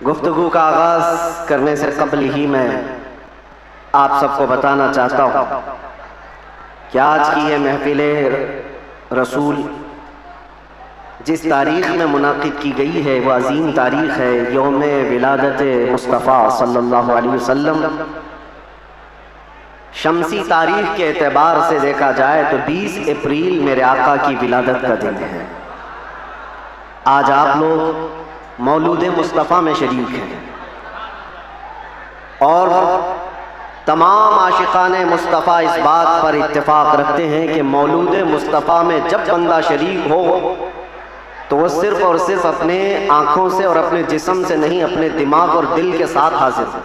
گفتگو کا آغاز کرنے سے قبل ہی میں آپ سب کو بتانا چاہتا ہوں کہ آج کی یہ محفل رسول جس تاریخ میں منعقد کی گئی ہے وہ عظیم تاریخ ہے، یوم ولادت مصطفیٰ صلی اللہ علیہ وسلم۔ شمسی تاریخ کے اعتبار سے دیکھا جائے تو 20 اپریل میرے آقا کی ولادت کا دن ہے۔ آج آپ لوگ مولود مصطفیٰ میں شریک ہیں اور تمام عاشقان مصطفیٰ اس بات پر اتفاق رکھتے ہیں کہ مولود مصطفیٰ میں جب بندہ شریک ہو تو وہ صرف اور صرف اپنے آنکھوں سے اور اپنے جسم سے نہیں، اپنے دماغ اور دل کے ساتھ حاضر ہے۔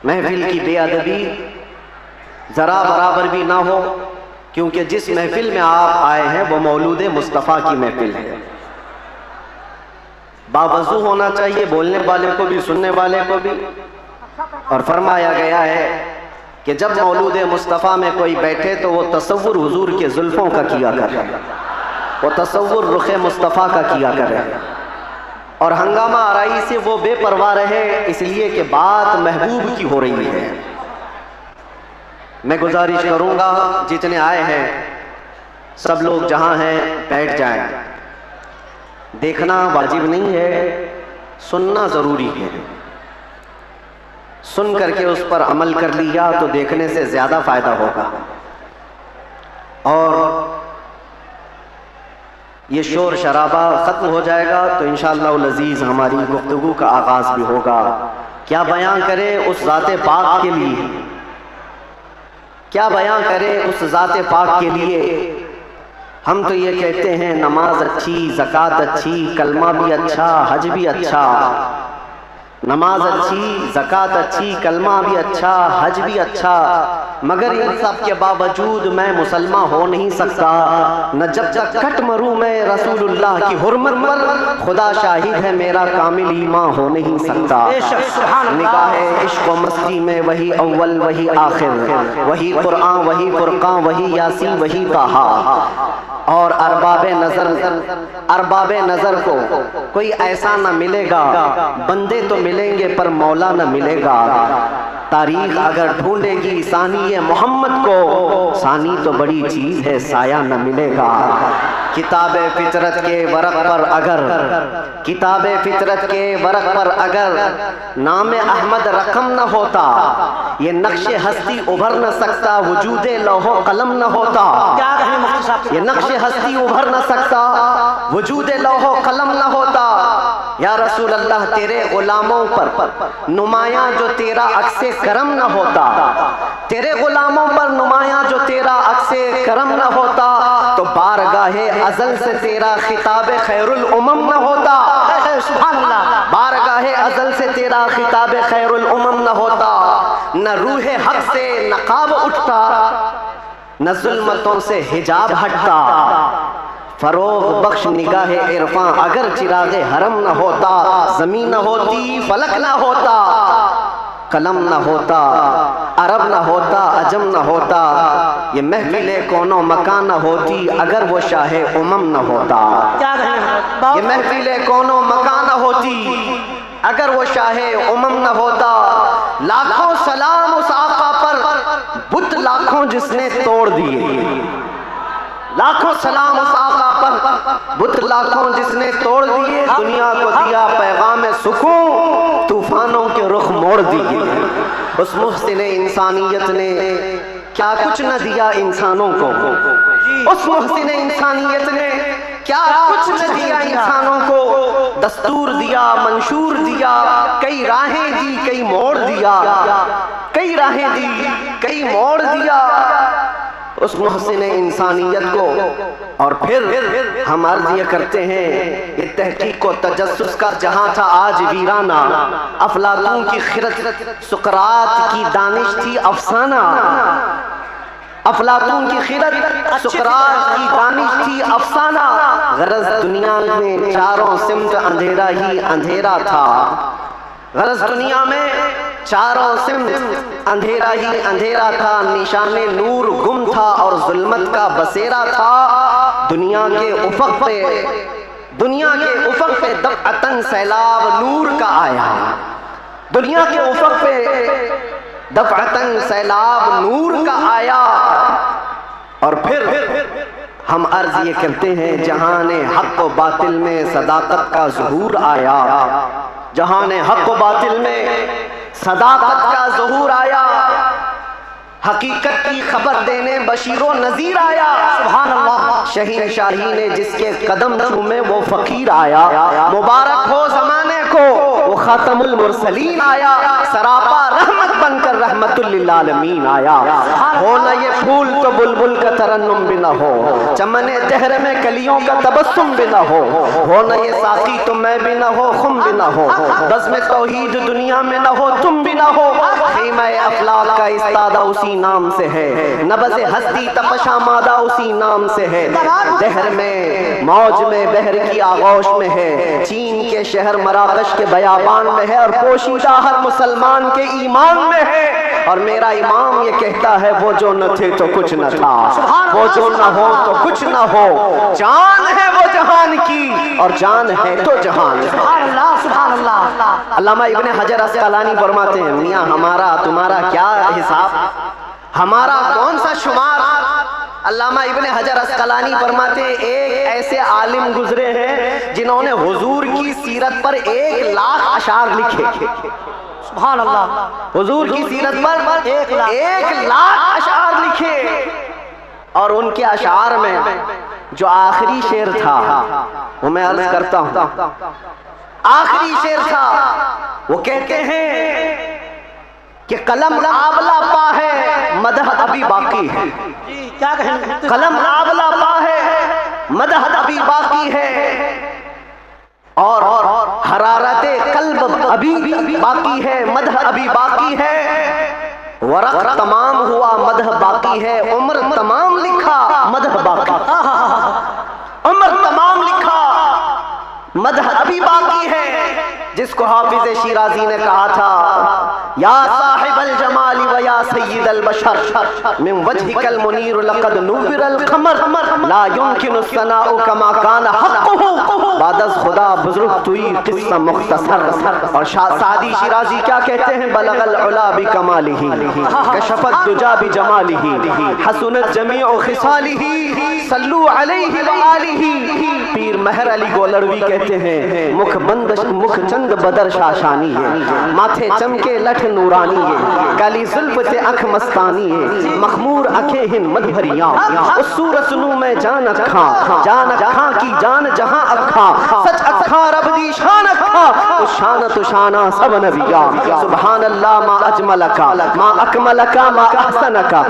محفل کی بے ادبی ذرا برابر بھی نہ ہو، کیونکہ جس محفل میں آپ آئے ہیں وہ مولود مصطفیٰ کی محفل ہے۔ باوضو ہونا چاہیے، بولنے والے کو بھی سننے والے کو بھی، اور فرمایا گیا ہے کہ جب مولود مصطفیٰ میں کوئی بیٹھے تو وہ تصور حضور کے زلفوں کا کیا کرے، وہ تصور رخ مصطفیٰ کا کیا کرے، اور ہنگامہ آرائی سے وہ بے پرواہ رہے، اس لیے کہ بات محبوب کی ہو رہی ہے۔ میں گزارش کروں گا جتنے آئے ہیں سب لوگ جہاں ہیں بیٹھ جائیں۔ دیکھنا واجب نہیں ہے، سننا ضروری ہے۔ سن کر کے اس پر عمل کر لیا تو دیکھنے سے زیادہ فائدہ ہوگا، اور یہ شور شرابہ ختم ہو جائے گا تو انشاءاللہ العزیز ہماری گفتگو کا آغاز بھی ہوگا۔ کیا بیان کرے اس ذات پاک کے لیے، کیا بیان کرے اس ذات پاک کے لیے۔ ہم تو یہ کہتے ہیں نماز اچھی، زکوٰۃ اچھی، کلمہ بھی اچھا، حج بھی اچھا، نماز اچھی، زکوٰۃ اچھی، کلمہ بھی اچھا، حج بھی اچھا، مگر ان سب کے باوجود میں مسلمان ہو نہیں سکتا۔ نہ جب تک کٹ مروں میں رسول اللہ کی حرمت پر، خدا شاہد ہے میرا کامل ایمان ہو نہیں سکتا۔ نگاہ عشق و مستی میں وہی اول وہی آخر، وہی قرآن وہی فرقان وہی یاسین وہی طٰہٰ، اور ارباب نظر کو کوئی ایسا نہ ملے گا، بندے تو ملیں گے پر مولا نہ ملے گا۔ تاریخ اگر ڈھونڈے گی ثانی محمد کو، ثانی تو بڑی چیز ہے سایہ نہ ملے گا۔ کتاب فطرت کے ورق پر اگر، کتاب فطرت کے ورق پر اگر نام احمد رقم نہ ہوتا، یہ نقش ہستی ابھر نہ سکتا، وجود لوح و قلم نہ ہوتا۔ یہ نقش ہستی ابھر نہ سکتا، وجود لوح و قلم نہ ہوتا۔ یا رسول اللہ تیرے غلاموں پر نمایاں جو تیرا عکس کرم نہ ہوتا، تیرے غلاموں پر نمایاں جو تیرا عکس کرم نہ ہوتا، تو بارگاہ ازل سے تیرا خطاب خیر الامم نہ ہوتا۔ سبحان اللہ، بارگاہ ازل سے تیرا خطاب خیر الامم نہ ہوتا۔ نہ روح حق سے نقاب اٹھتا، نہ ظلمتوں سے حجاب ہٹتا۔ فروغ بخش نگاہ عرفاں اگر چراغ حرم نہ ہوتا، زمین نہ ہوتی فلک نہ ہوتا، قلم نہ ہوتا عرب نہ ہوتا عجم نہ ہوتا، یہ محفل کون و مکان نہ ہوتی اگر وہ شاہ امم نہ ہوتا۔ یہ محفل کون و مکان نہ ہوتی اگر وہ شاہ امم نہ ہوتا۔ لاکھوں سلام اس آقا پر، بت لاکھوں جس نے توڑ دیے، لاکھوں سلام اس آقا پر، بت لاکھوں جس نے توڑ دیے، دنیا کو دیا پیغام سکون، طوفانوں کے رخ موڑ دیے۔ اس محسن انسانیت نے کیا کچھ نہ دیا انسانوں کو، اس محسن انسانیت نے کیا کچھ نہ دیا انسانوں کو۔ دستور دیا، منشور دیا، کئی راہیں دی کئی موڑ دیا، کئی راہیں دی کئی موڑ دیا اس محسن انسانیت کو۔ اور پھر ہم عرض یہ کرتے ہیں، یہ تحقیق و تجسس کا جہاں تھا آج ویرانہ، افلاطون کی خرد سقراط کی دانش تھی افسانہ، افلاطون کی خرد سقراط کی دانش تھی افسانہ۔ غرض دنیا میں چاروں سمت اندھیرا ہی اندھیرا تھا، غرض دنیا میں چاروں سمت اندھیرا ہی اندھیرا تھا، نشان نور گم تھا اور ظلمت کا بسیرا تھا۔ دنیا کے افق پہ دنیا کے افق پہ دفعتاً سیلاب نور کا آیا، دنیا کے افق پہ دفعتاً سیلاب نور کا آیا، اور پھر ہم عرض یہ کرتے ہیں جہان حق و باطل میں صداقت کا ظہور آیا، جہان حق و باطل میں صداقت کا ظہور آیا، حقیقت کی خبر دینے بشیر و نذیر آیا، سبحان اللہ، شہین شاہی نے جس کے قدم چومے وہ فقیر آیا، مبارک ہو زمانے کو وہ خاتم المرسلین آیا، سراپا رحمت بن کر رحمت للعالمین آیا، ہو نہ یہ پھول تو بلبل کا ترنم بھی نہ ہو، چمن دہر میں کلیوں کا تبسم بھی نہ ہو نہ یہ ساقی تو میں بھی نہ ہو، خم بھی نہ ہو، بزم توحید دنیا میں نہ ہو، تم بھی نہ ہو، خیمہ افلاک کا استادہ اسی نام سے ہے، نبض ہستی تپشا مادہ اسی نام سے ہے، دہر میں موج میں بحر کی آغوش میں ہے، چین کے شہر مراکش کے بیابان میں ہے، اور پوشیدہ ہر مسلمان کے ایمان میں ہے، اور میرا امام یہ کہتا ہے وہ جو نہ تھے تو کچھ نہ تھا، وہ جو نہ ہو تو کچھ نہ ہو، جان ہے وہ جہان کی اور جان ہے تو جہان، سبحان اللہ سبحان اللہ۔ علامہ ابن حجر عسقلانی فرماتے ہیں میاں ہمارا تمہارا کیا حساب، ہمارا کون سا شمار۔ علامہ ابن حجر عسقلانی فرماتے ہیں ایک ایسے عالم گزرے ہیں جنہوں نے حضور کی سیرت پر 1,00,000 اشعار لکھے، سبحان اللہ، حضور کی سیرت پر 1,00,000 اشعار لکھے، اور ان کے اشعار میں جو آخری شعر تھا وہ میں عرض کرتا ہوں، آخری شعر تھا، وہ کہتے ہیں کہ قلم آبلا پا ہے مدح ابھی باقی ہے، قلم آبلا پا ہے مدح ابھی باقی ہے، اور حرارت قلب ابھی باقی ہے، مدح ابھی باقی ہے، ورق تمام ہوا مدح باقی ہے، عمر تمام لکھا مدح باقی، عمر تمام لکھا مدح ابھی باقی ہے، جس کو حافظ شیرازی نے کہا تھا یا صاحب الجمال و یا سید البشر من وجهك المنیر لقد نور القمر لا يمكن الثناء كما كان حقه بعد از خدا بزرگ توئی قصہ مختصر، اور سعدی شیرازی کیا کہتے ہیں بلغ العلا بکمالہ کشف الدجا بجمالہ حسنت جمیع خصالہ صلو علیہ وآلہ، پیر مہر علی گولروی کہتے ہیں مکھ چند بدر شاشانی ہے، ماتھے چمکے لٹھ نورانی ہے، کالی زلف سے اکھ مستانی ہے، مخمور اکھیں ہن مد بھریاں، اس صورت نو میں جان اکھاں کی جان جہاں اکھاں، سچ اکھاں رب دی شان اکھاں، اس شان تو شانہ سب نبیاں، سبحان اللہ ما اجملکا ما اکملکا ما احسنکا،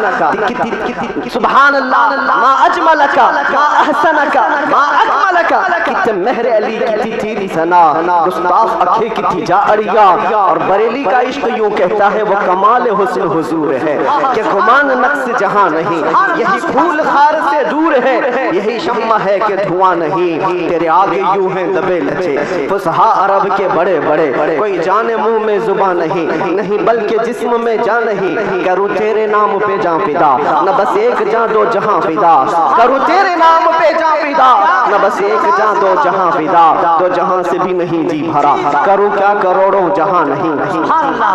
سبحان اللہ ما اجملکا ما احسنکا ما اکملکا، کتنے مہر علی کی تیری ثنا، گستاخ اکھے کی تھی جا اڑیا، اور بریلی کا عشق یوں کہتا ہے وہ کمال حسن حضور ہے کہ گمان نقص جہاں نہیں، یہی پھول خار سے دور ہے، یہی شمع ہے کہ دھواں نہیں، تیرے آگے یوں ہیں دبے لچے فصحا عرب کے بڑے بڑے، کوئی جان منہ میں زباں نہیں بلکہ جسم میں جان نہیں، کروں تیرے نام پہ جان فدا، نہ بس ایک جان دو جہاں فدا، کروں تیرے نام پہ جان فدا، نہ بس ایک جان دو جہاں فدا، دو جہاں سے بھی نہیں جی بھرا، کروں کیا کروڑوں جہاں نہیں،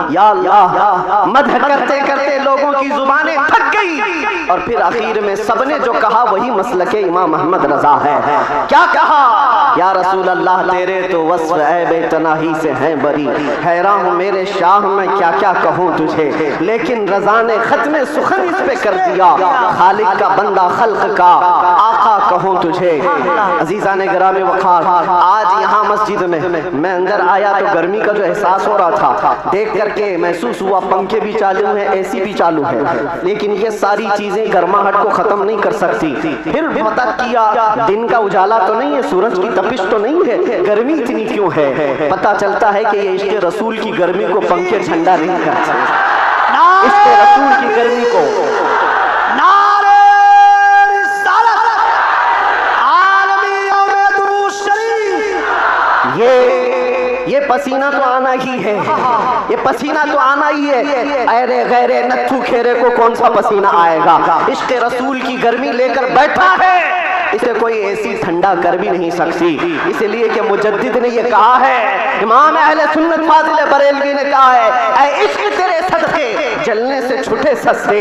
یا اللہ مدح کرتے کرتے لوگوں کی زبانیں تھک گئی، اور پھر آخر میں سب نے جو کہا وہی مسلک امام احمد رضا ہے، کیا کہا یا رسول اللہ تیرے تو وصف عیب تناہی سے ہیں بری، حیران ہوں میرے شاہ میں کیا کیا کہوں تجھے، لیکن رضا نے ختم سخن اس پہ کر دیا، خالق کا بندہ خلق کا آقا کہوں تجھے۔ عزیزان گرامی وقار، آج یہاں مسجد میں اندر آیا تو گرمی کا جو احساس ہو رہا تھا دیکھ کر کے محسوس ہوا پنکھے بھی چالو ہیں، اے سی بھی چالو ہے، لیکن یہ ساری چیزیں گرماہٹ کو ختم نہیں کر سکتی۔ پھر پتہ کیا دن کا اجالا تو نہیں ہے، سورج کی تپش تو نہیں ہے، گرمی اتنی کیوں ہے؟ پتہ چلتا ہے کہ یہ عشق رسول کی گرمی کو پنکھے ٹھنڈا نہیں کر سکتے، عشق رسول کی گرمی کو یہ پسینہ تو آنا ہی ہے، یہ پسینہ تو آنا ہی ہے، ایرے غیرے نتھو کھیرے کو کون سا پسینہ آئے گا؟ عشق رسول کی گرمی لے کر بیٹھا ہے، اسے کوئی ایسی ٹھنڈا کر بھی نہیں سکتی، اس لیے کہ مجدد نے یہ کہا ہے، امام اہل سنت فاضل بریلوی نے کہا ہے، اے عشق تیرے صدقے جلنے سے چھٹے سستے،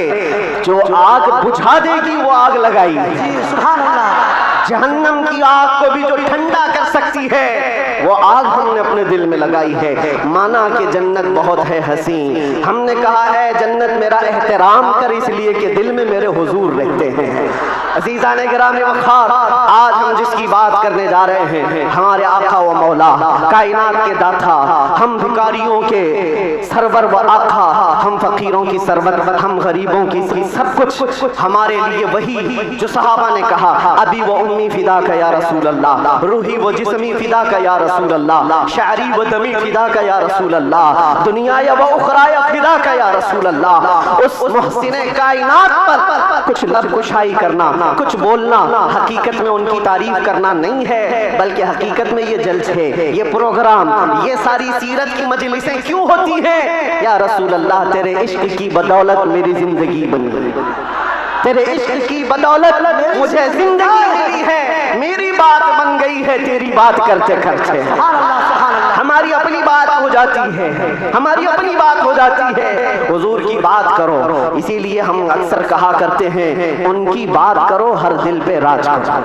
جو آگ بجھا دے گی وہ آگ لگائی، سبحان اللہ، جہنم کی آگ کو بھی جو ٹھنڈا کر سکتی ہے وہ آگ ہم نے اپنے دل میں لگائی ہے۔ مانا کہ جنت بہت ہے حسین، ہم نے کہا ہے جنت میرا احترام کر، اس لیے کہ دل میں میرے حضور رہتے ہیں۔ عزیزان گرامی وقار، آج ہم جس کی بات کرنے جا رہے ہیں ہمارے آقا و مولا، کائنات کے داتا، ہم بھکاریوں کے سرور و آقا، ہم فقیروں کی سرور، ہم غریبوں کی سب کچھ ہمارے لیے وہی جو صحابہ نے کہا، ابی و امی فدا کا یا رسول اللہ، روحی و جسمی فدا کا یا رسول اللہ، شعری و دمی فدا کا یا رسول اللہ، دنیا و اخرى فدا کا یا رسول اللہ۔ اس محسن کائنات پر کچھ لب کشائی کرنا، کچھ بولنا، حقیقت میں ان کی تعریف کرنا نہیں ہے، بلکہ حقیقت میں یہ جلسے، یہ پروگرام، یہ ساری سیرت کی مجلسیں کیوں ہوتی ہیں؟ یا رسول اللہ تیرے عشق کی بدولت میری زندگی بن گئی، تیرے عشق کی بدولت مجھے زندگی ملی ہے، میری بات بن گئی ہے تیری بات کرتے کرتے، ہماری اپنی بات ہو جاتی ہے، ہماری اپنی بات ہو جاتی ہے، حضور کی بات کرو۔ اسی لیے ہم اکثر کہا کرتے ہیں ان کی بات کرو ہر دل پہ راج کرو،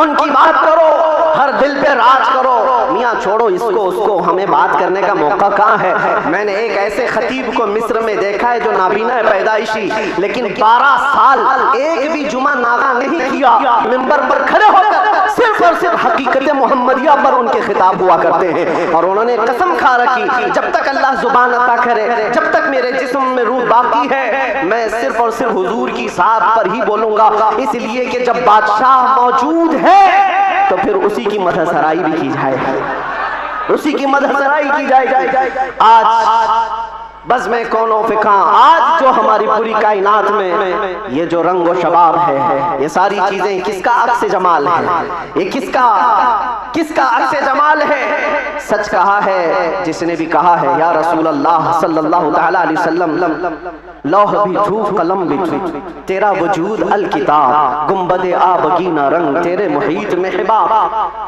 ان کی بات کرو ہر دل پہ راج کرو، میاں چھوڑو اس کو ہمیں بات کرنے کا موقع کہاں ہے؟ میں نے ایک ایسے خطیب کو مصر میں دیکھا ہے جو نابینا ہے پیدائشی، لیکن 12 سال ایک بھی جمعہ ناغہ نہیں کیا، منبر پر کھڑے ہو کر صرف اور صرف حقیقت محمدیہ پر ان کے خطاب ہوا کرتے ہیں، اور انہوں نے قسم کھا رکھی جب تک اللہ زبان عطا کرے، جب تک میرے جسم میں روح باقی ہے، میں صرف اور صرف حضور کی ذات پر ہی بولوں گا، اس لیے کہ جب بادشاہ موجود ہے تو پھر اسی کی مدح سرائی بھی کی جائے، اسی کی مدح سرائی کی جائے۔ آج بس میں کون و فکاں، آج جو ہماری پوری کائنات میں یہ جو رنگ و شباب ہے، یہ ساری چیزیں کس کا عکس جمال ہے؟ یہ کس کا عکس جمال ہے؟ سچ کہا ہے جس نے بھی کہا ہے یا رسول اللہ صلی اللہ تعالی علیہ وسلم، لوح بھی جھوٹ قلم بھی جھوٹ، تیرا وجود الکتاب، گنبد آبگینہ رنگ تیرے محیط میں حباب،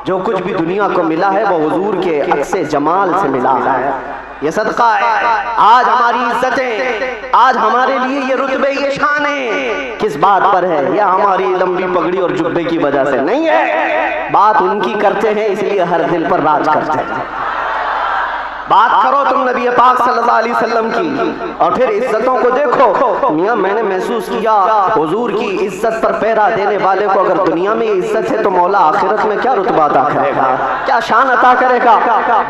جو کچھ بھی دنیا کو ملا ہے وہ حضور کے عکس جمال سے ملا ہے، یہ صدقہ ہے۔ آج ہماری عزتیں، آج ہمارے لیے یہ رتبے، یہ شانیں کس بات پر ہے؟ یا ہماری لمبی پگڑی اور جبے کی وجہ سے نہیں ہے، بات ان کی کرتے ہیں اس لیے ہر دل پر راج کرتے ہیں۔ بات کرو تم نبی پاک صلی اللہ علیہ وسلم کی، اور پھر عزتوں کو دیکھو۔ میاں میں نے محسوس کیا حضور کی عزت پر پیرا دینے والے کو اگر دنیا میں عزت ہے تو مولا آخرت میں کیا رتبہ عطا کرے گا، کیا شان عطا کرے گا؟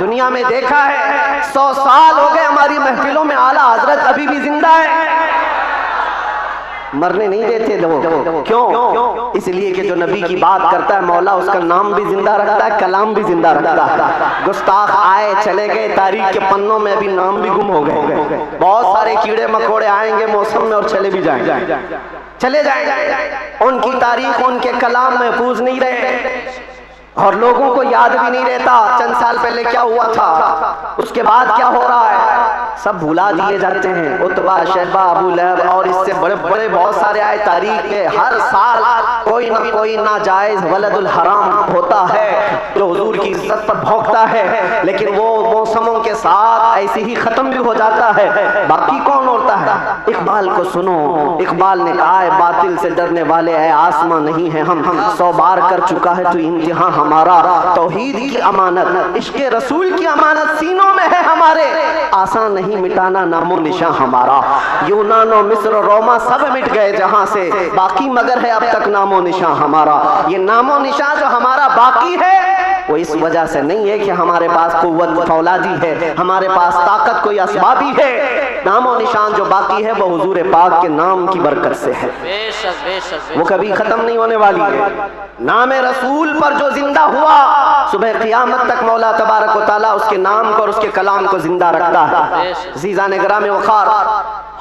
دنیا میں دیکھا ہے 100 سال ہو گئے ہماری محفلوں میں اعلیٰ حضرت ابھی بھی زندہ ہے، مرنے نہیں دیتے لوگ، کیوں؟ اس لیے کہ جو نبی کی بات کرتا ہے مولا اس کا نام بھی زندہ رکھتا ہے، کلام بھی زندہ رکھتا ہے۔ گستاخ آئے چلے گئے، تاریخ کے پنوں میں ابھی نام بھی گم ہو گئے، بہت سارے کیڑے مکوڑے آئیں گے موسم میں اور چلے بھی جائیں گے، چلے جائیں گے، ان کی تاریخ ان کے کلام محفوظ نہیں رہے، اور لوگوں کو یاد بھی نہیں رہتا چند سال پہلے کیا ہوا تھا، اس کے بعد کیا ہو رہا ہے، سب بھلا دیے جاتے ہیں۔ عتبہ، شیبہ، ابو لہب اور اس سے بڑے بڑے بہت سارے آئے تاریخ کے، ہر سال کوئی نہ کوئی ناجائز ولد الحرام ہوتا ہے جو حضور کی عزت پر بھونکتا ہے، لیکن وہ موسموں کے ساتھ ایسے ہی ختم بھی ہو جاتا ہے، باقی کون ہوتا ہے؟ اقبال کو سنو، اقبال نے کہا ہے باطل سے ڈرنے والے اے آسماں نہیں ہیں ہم، 100 بار کر چکا ہے تو امتحان ہمارا، توحید کی امانت، عشق رسول کی امانت سینوں میں ہے ہمارے، آسان نہیں مٹانا نام و نشاں ہمارا، یونان و مصر و روما سب مٹ گئے جہاں سے، باقی مگر ہے اب تک نام و نشاں ہمارا۔ یہ نام و نشاں جو ہمارا باقی ہے وہ اس وجہ سے نہیں ہے کہ ہمارے پاس قوت فولادی ہے، ہمارے پاس طاقت کوئی اسبابی ہے، نام و نشان جو باقی ہے وہ حضور پاک کے نام کی برکت سے ہے، وہ کبھی ختم نہیں ہونے والی ہے۔ نام رسول پر جو زندہ ہوا صبح قیامت تک مولا تبارک و تعالیٰ اس کے نام کو اور اس کے کلام کو زندہ رکھتا ہے۔ عزیزان گرامی وقار،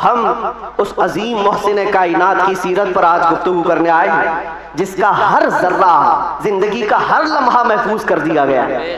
ہم اس عظیم محسن کائنات کی سیرت پر آج گفتگو کرنے آئے ہیں جس کا ہر ذرہ، زندگی کا ہر لمحہ محفوظ کر دیا گیا ہے۔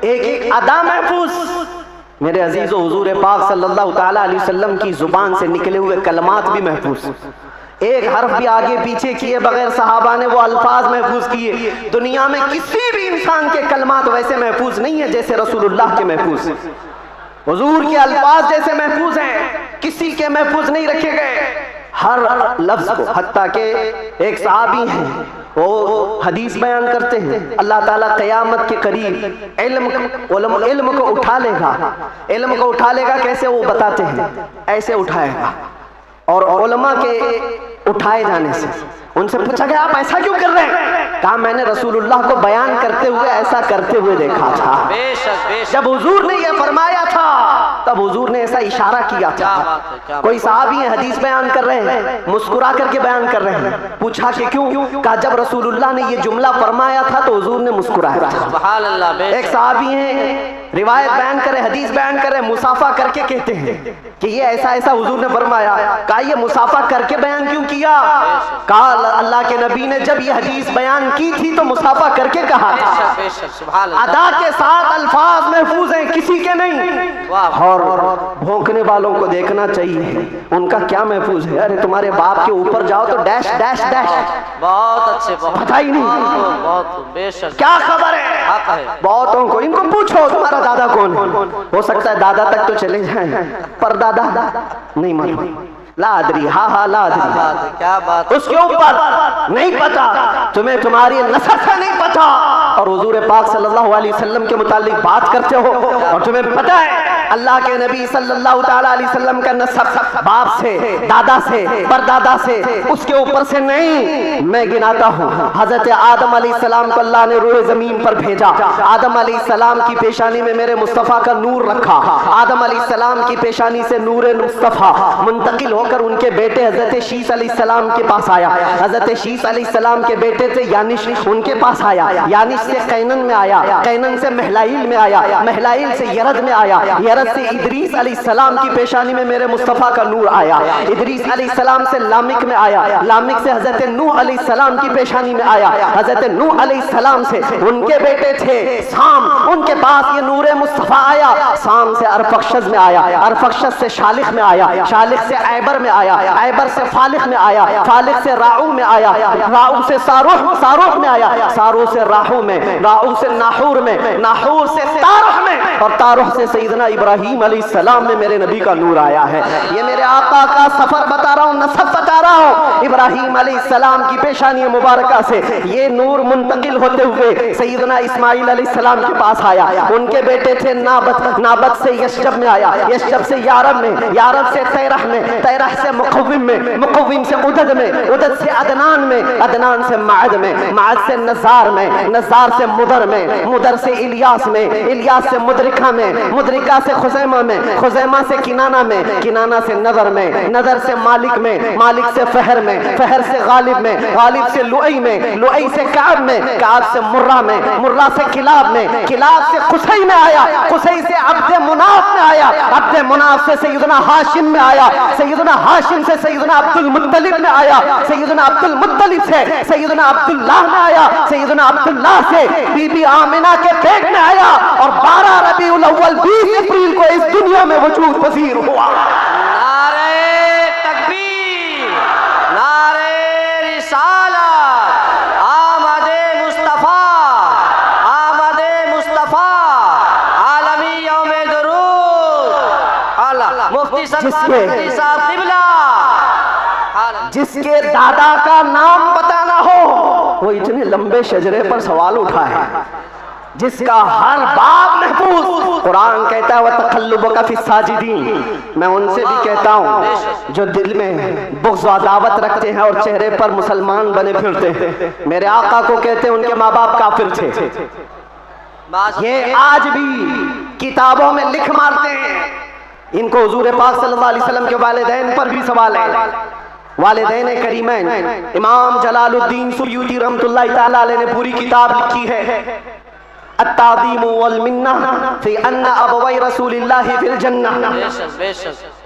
ایک ایک ادا محفوظ، میرے عزیزو حضور پاک صلی اللہ تعالیٰ علیہ وسلم کی زبان سے نکلے ہوئے کلمات بھی محفوظ، ایک حرف بھی آگے پیچھے کیے بغیر صحابہ نے وہ الفاظ محفوظ کیے۔ دنیا میں کسی بھی انسان کے کلمات ویسے محفوظ نہیں ہیں جیسے رسول اللہ کے محفوظ ہیں، حضور کے الفاظ جیسے محفوظ ہیں کسی کے محفوظ نہیں رکھے گئے ہر لفظ کو۔ حتیٰ کہ ایک صحابی ہیں وہ حدیث بیان کرتے ہیں اللہ تعالیٰ قیامت کے قریب علم کو اٹھا لے گا، علم کو اٹھا لے گا کیسے وہ بتاتے ہیں، ایسے اٹھائے گا، اور علماء کے اٹھائے جانے سے ان سے پوچھا گیا آپ ایسا کیوں کر رہے ہیں؟ کہا میں نے رسول اللہ کو بیان کرتے ہوئے ایسا کرتے ہوئے دیکھا تھا۔ بے شک بے شک۔ جب حضور نے یہ فرمایا تھا تب حضور نے ایسا اشارہ کیا تھا۔ کوئی صحابی ہیں حدیث بیان کر رہے ہیں، مسکرا کر کے بیان کر رہے ہیں، پوچھا کہ کیوں؟ کہا جب رسول اللہ نے یہ جملہ فرمایا تھا تو حضور نے مسکرایا تھا۔ سبحان اللہ۔ بے ایک صحابی ہیں روایت بیان کرے حدیث بیان کرے مصافہ کر کے کہتے ہیں کہ یہ ایسا ایسا حضور نے فرمایا۔ کہا یہ مصافہ کر کے بیان کیوں کیا؟ کہا اللہ کے نبی نے جب یہ حدیث بیان کی تھی تو مصافہ کر کے کہا تھا۔ بے شک سبحان اللہ۔ ادا کے ساتھ الفاظ محفوظ ہیں کسی کے نہیں، اور بھونکنے والوں کو دیکھنا چاہیے ان کا کیا محفوظ ہے۔ ارے تمہارے باپ کے اوپر جاؤ تو ڈیش ڈیش ڈیش، بہت اچھے، بہت پتہ ہی نہیں بہت بے شک کیا خبر ہے۔ حق ہے۔ بہتوں کو ان کو پوچھو تمہارا دادا کون ہے، ہو سکتا ہے دادا تک تو چلے جائیں پر دادا نہیں معلوم، لا ادری، ہاں لا ادری، بات ہے، کیا بات ہے۔ اس کے اوپر نہیں پتا، تمہیں تمہاری نسب سے نہیں پتا، اور حضور پاک صلی اللہ علیہ وسلم کے متعلق بات کرتے ہو اور تمہیں پتا ہے اللہ کے نبی صلی اللہ تعالیٰ علیہ وسلم کا نسب باپ سے، دادا سے، پردادا سے، اس کے اوپر سے نہیں۔ میں گناتا ہوں حضرت آدم علیہ السلام کو اللہ نے روئے زمین پر بھیجا، آدم علیہ السلام کی پیشانی میں میرے مصطفیٰ کا نور رکھا، آدم علیہ السلام کی پیشانی سے نور مصطفیٰ منتقل ہو کر ان کے بیٹے حضرت شیس علیہ السلام کے پاس آیا، حضرت شیس علیہ السلام کے بیٹے تھے یانش، ان کے پاس آیا، یانش سے قینن میں آیا، قینن سے مہلائیل میں آیا، مہلائیل سے یرد میں آیا، یرد سے ادریس علیہ السلام کی پیشانی میں میرے مصطفیٰ کا نور آیا، ادریس علیہ السلام سے لامک میں آیا، لامک سے حضرت نوح علیہ السلام کی پیشانی میں آیا، حضرت نوح علیہ السلام سے ان کے بیٹے تھے سام، ان کے پاس یہ نور مصطفیٰ آیا، سام سے ارفخشد میں آیا، ارفخشد سے شالخ میں آیا، شالخ سے عیبر میں آیا، عیبر سے فالخ میں آیا، فالخ سے راؤ میں آیا، راؤ سے ساروح میں آیا، ساروح سے راہو میں، راہو سے ناحور میں، ناحور سے تارح میں، اور تارح سے سیدنا ابراہیم علیہ السلام میں میرے نبی کا نور آیا ہے۔ یہ میرے آقا کا سفر بتا رہا ہوں، نسب بتا رہا ہوں۔ ابراہیم علیہ السلام کی پیشانی مبارکہ سے یہ نور منتقل ہوتے ہوئے سیدنا اسماعیل علیہ السلام کے پاس آیا، ان کے بیٹے تھے نابت، نابت سے یشجب میں آیا، یشجب سے یارب میں، یارب سے تیرح میں، تیرح سے مقوم میں، مقوم سے عدد میں، عدد سے عدنان میں، عدنان سے معد میں، معد سے نزار میں، نزار سے مدر میں، مدر سے الیاس میں، الیاس سے مدرکہ میں، مدرکہ سے خزیمہ میں، خزیمہ سے کنانہ میں، کنانہ سے نظر میں، نظر سے مالک میں، مالک سے فہر میں، فہر سے غالب میں، غالب سے لؤی میں، لؤی سے کعب میں، کعب سے مرہ میں، مرہ سے کلاب میں، کلاب سے قصی میں آیا، قصی سے عبد مناف میں آیا، عبد مناف سے سیدنا ہاشم میں آیا، سیدنا ہاشم سے سیدنا عبد المطلب میں آیا، سیدنا عبد المطلب سے سیدنا عبداللہ میں آیا، سیدنا عبداللہ سے بی بی آمنہ کے پیٹ میں آیا، اور 12 ربیع الاول 20 اپریل کو اس دنیا میں وجود پذیر ہوا۔ نعرہ تکبیر، نعرہ رسالت، آمد مصطفیٰ، آمد مصطفیٰ، عالمی یوم درود، اللہ مفتی صاحب قبلہ، جس کے دادا کا نام بتانا ہو وہ اتنے لمبے شجرے پر سوال اٹھا ہے، جس کا ہر باب محفوظ، قرآن کہتا ہے وَتَقَلُّبُكَ فِي السَّاجِدِينَ۔ میں ان سے بھی کہتا ہوں جو دل میں بغض و عداوت رکھتے ہیں اور چہرے پر مسلمان بنے پھرتے ہیں، میرے آقا کو کہتے ہیں ان کے ماں باپ کافر تھے، یہ آج بھی کتابوں میں لکھ مارتے ہیں۔ ان کو حضور پاک صلی اللہ علیہ وسلم کے والدین پر بھی سوال ہے، والدین کریمین۔ امام جلال الدین سیوطی رحمۃ اللہ تعالیٰ علیہ نے پوری کتاب لکھی ہے التعظیم والمنہ فی ان ابوی رسول اللہ فی الجنہ۔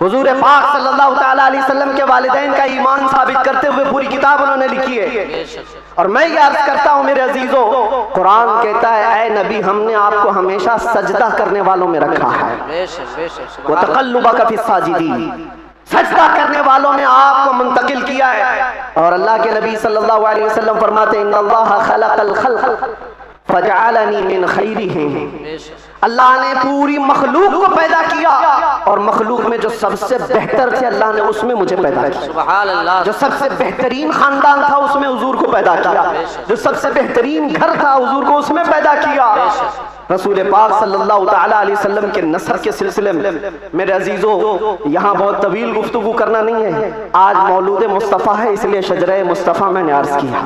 حضور پاک صلی اللہ تعالیٰ علیہ وسلم کے والدین کا ایمان ثابت کرتے ہوئے پوری کتاب انہوں نے لکھی ہے، اور میں یہ عرض کرتا ہوں میرے عزیزو، قرآن کہتا ہے اے نبی ہم نے آپ کو ہمیشہ سجدہ کرنے والوں میں رکھا ہے، بے شک بے شک، وَتَقَلُّبَكَ فِي السَّاجِدِينَ، سجدہ کرنے والوں میں آپ کو منتقل کیا ہے۔ اور اللہ کے نبی صلی اللہ علیہ وسلم فرماتے ہیں ان اللہ خلق الخلق فجعلنی من خیرہم، بے شک، اللہ نے پوری مخلوق کو پیدا کیا اور مخلوق میں جو سب سے بہتر تھے اللہ نے اس میں مجھے پیدا کیا، سبحان اللہ، جو سب سے بہترین خاندان تھا اس میں حضور کو پیدا کیا، جو سب سے بہترین گھر تھا حضور کو اس میں پیدا کیا۔ رسول پاک صلی اللہ تعالیٰ علیہ وسلم کے نسب کے سلسلے میں میرے عزیزو یہاں بہت طویل گفتگو کرنا نہیں ہے، آج مولود مصطفیٰ ہے اس لیے شجرہ مصطفیٰ میں نے عرض کیا،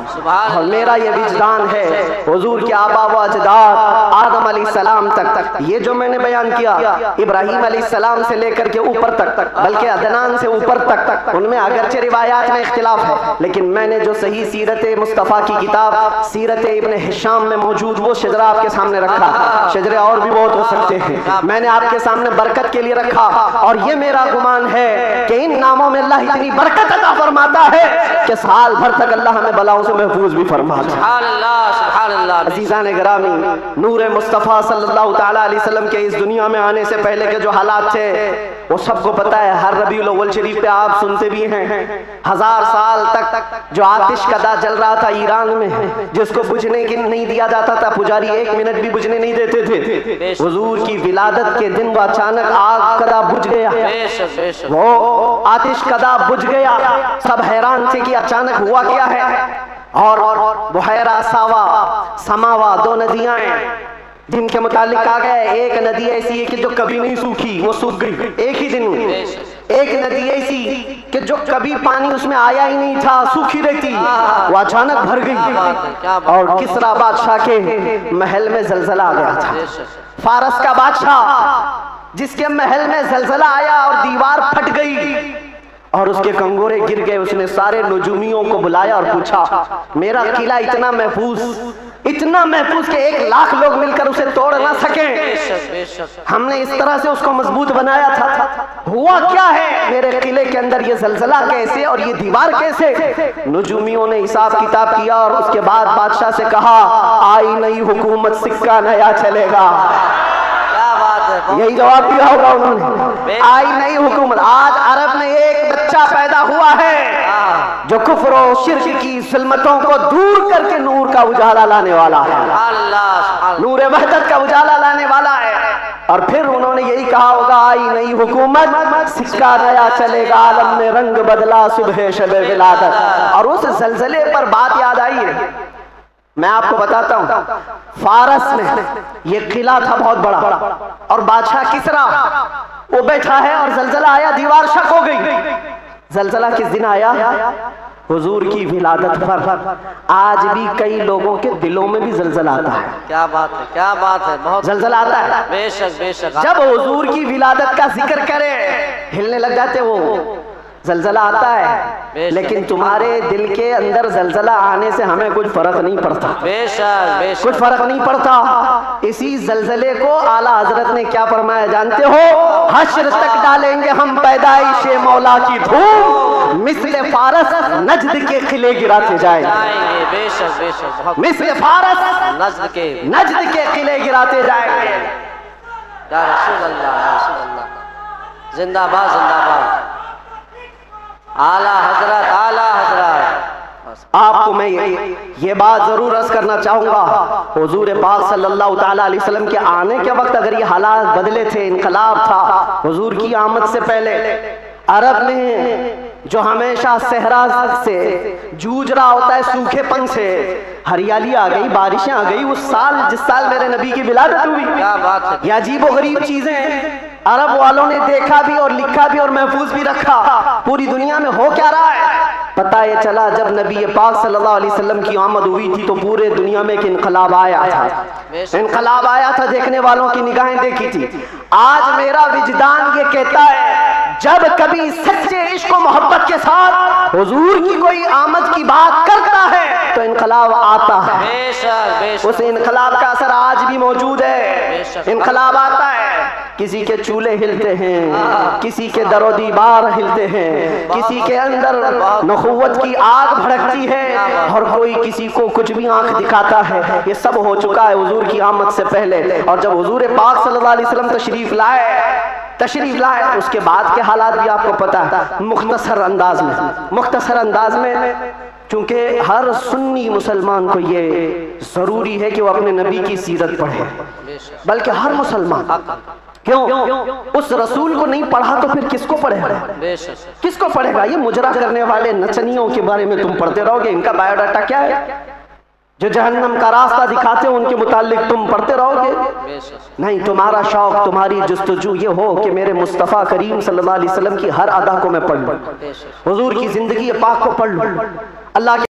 اور میرا یہ وجدان ہے حضور کے آبا و اجداد آدم علیہ السلام تک، یہ جو میں نے بیان کیا ابراہیم علیہ السلام سے لے کر کے اوپر تک، بلکہ عدنان سے اوپر تک، ان میں اگرچہ روایات میں اختلاف ہے لیکن میں نے جو صحیح سیرت مصطفیٰ کی کتاب سیرت ابن ہشام میں موجود وہ شجرہ آپ کے سامنے رکھا، شجرے اور بھی بہت ہو سکتے ہیں، میں نے آپ کے سامنے برکت کے لیے رکھا، اور یہ میرا گمان ہے کہ ان ناموں میں اللہ اتنی برکت عطا فرماتا ہے کہ سال بھر تک اللہ ہمیں بلاؤں سے محفوظ بھی فرماتا ہے۔ سبحان اللہ سبحان اللہ، عزیزان گرامی، نور مصطفیٰ صلی اللہ تعالیٰ علیہ وسلم کے اس دنیا میں آنے سے پہلے کے جو حالات تھے وہ سب کو پتہ ہے، ہر ربیع الاول شریف پہ آپ سنتے بھی ہیں 1000 سال تک جو آتش کدا جل رہا تھا ایران میں، جس کو بجھنے کی نہیں دیا جاتا تھا، پجاری 1 منٹ بھی بجھنے نہیں دیتے تھے، حضور کی ولادت کے دن وہ اچانک آگ کدا بجھ گیا، وہ آتش کدا بجھ گیا، سب حیران تھے کہ اچانک ہوا کیا ہے، اور بحیرہ ساوا سماوا 2 ندیاں ہیں جن کے متعلق کہا گیا ہے ایک ندی ایسی ہے کہ جو کبھی نہیں سوکھی وہ سوکھ گئی ایک ہی دن میں، ایک ندی ایسی کہ جو کبھی پانی اس میں آیا ہی نہیں تھا سوکھی رہتی وہ اچانک بھر گئی، اور کسرا بادشاہ کے محل میں زلزلہ آ گیا تھا، فارس کا بادشاہ جس کے محل میں زلزلہ آیا اور دیوار پھٹ گئی اور اس کے کنگورے گر گئے، اس نے سارے نجومیوں کو بلایا اور پوچھا میرا قلعہ اتنا محفوظ کہ 1,00,000 لوگ مل کر اسے توڑ نہ سکیں، ہم نے اس طرح سے اس کو مضبوط بنایا تھا، ہوا کیا ہے میرے قلعے کے اندر یہ زلزلہ کیسے اور یہ دیوار کیسے؟ نجومیوں نے حساب کتاب کیا اور اس کے بعد بادشاہ سے کہا آئی نئی حکومت سکہ نیا چلے گا، یہی جواب دیا ہوگا انہوں نے، آئی نئی حکومت۔ آج عرب میں ایک بچہ پیدا ہوا ہے جو کفر و شرک کی ظلمتوں کو دور کر کے نور کا اجالا لانے والا ہے، نور وحدت کا اجالا لانے والا ہے، اور پھر انہوں نے یہی کہا ہوگا آئی نئی حکومت سکہ نیا چلے گا، عالم میں رنگ بدلا صبح شب ولادت۔ اور اس زلزلے پر بات یاد آئی ہے، میں آپ کو بتاتا ہوں فارس میں یہ قلعہ تھا بہت بڑا، اور بادشاہ کسرا وہ بیٹھا ہے اور زلزلہ آیا، دیوار شک ہو گئی، زلزلہ کس دن آیا؟ حضور کی ولادت پر۔ آج بھی کئی لوگوں کے دلوں میں بھی زلزلہ آتا ہے، کیا بات ہے کیا بات ہے، بہت زلزلہ آتا ہے، بے شک بے شک، جب حضور کی ولادت کا ذکر کرے ہلنے لگ جاتے، وہ زلزلہ آتا ہے، لیکن تمہارے دل کے اندر زلزلہ آنے سے ہمیں کچھ فرق نہیں پڑتا، بے شک بے شک، کچھ فرق نہیں پڑتا۔ اسی زلزلے کو اعلیٰ حضرت نے کیا فرمایا جانتے ہو؟ حشر تک ڈالیں گے ہم پیدائش مولا کی دھوم، مثل فارس نجد کے قلعے گراتے جائیں گے، بے شک بے شک، بہت مثل فارس نجد کے قلعے گراتے جائیں گے۔ یا رسول اللہ یا رسول اللہ، زندہ باد زندہ باد، اعلیٰ حضرت اعلیٰ حضرت۔ آپ کو میں یہ بات ضرور عرض کرنا چاہوں گا، حضور پاک صلی اللہ تعالیٰ علیہ وسلم کے آنے کے وقت اگر یہ حالات بدلے تھے، انقلاب تھا، حضور کی آمد سے پہلے عرب میں جو ہمیشہ صحرا سے جوجھ رہا ہوتا ہے، سوکھے پن سے ہریالی آ گئی، بارشیں آ گئی، اس سال جس سال میرے نبی کی ولادت ہوئی، کیا بات ہے، یہ عجیب و غریب چیزیں عرب والوں نے دیکھا بھی اور لکھا بھی اور محفوظ بھی رکھا۔ پوری دنیا میں ہو کیا رہا ہے پتہ یہ چلا جب نبی پاک صلی اللہ علیہ وسلم کی آمد ہوئی تھی تو پورے دنیا میں ایک انقلاب آیا تھا، انقلاب آیا تھا، دیکھنے والوں کی نگاہیں دیکھی تھی۔ آج میرا وجدان یہ کہتا ہے جب کبھی سچے عشق و محبت کے ساتھ حضور کی کوئی آمد کی بات کرتا ہے تو انقلاب آتا ہے، بے شک بے شک، اس انقلاب کا اثر آج بھی موجود ہے۔ انقلاب آتا ہے، کسی کے چولہے ہلتے ہیں، کسی کے در و دیوار ہلتے ہیں، کسی کے اندر نخوت کی آگ بھڑکتی ہے، اور کوئی کسی کو کچھ بھی آنکھ دکھاتا ہے۔ یہ سب ہو چکا ہے حضور کی آمد سے پہلے، اور جب حضور پاک صلی اللہ علیہ وسلم تشریف لائے اس کے بعد کے حالات بھی آپ کو پتہ ہے۔ مختصر انداز میں چونکہ ہر سنی مسلمان کو یہ ضروری ہے کہ وہ اپنے نبی کی سیرت پڑھے، بلکہ ہر مسلمان، کیوں اس رسول کو نہیں پڑھا تو پھر کس کو پڑھے گا؟ کس کو پڑھے گا؟ یہ مجرا کرنے والے نچنیوں کے بارے میں تم پڑھتے رہو گے، ان کا بایو ڈاٹا کیا ہے؟ جو جہنم کا راستہ دکھاتے ہیں ان کے متعلق تم پڑھتے رہو گے؟ نہیں، تمہارا شوق، تمہاری جستجو یہ ہو کہ میرے مصطفیٰ کریم صلی اللہ علیہ وسلم کی ہر ادا کو میں پڑھ لوں، حضور کی زندگی پاک کو پڑھ لوں، اللہ کے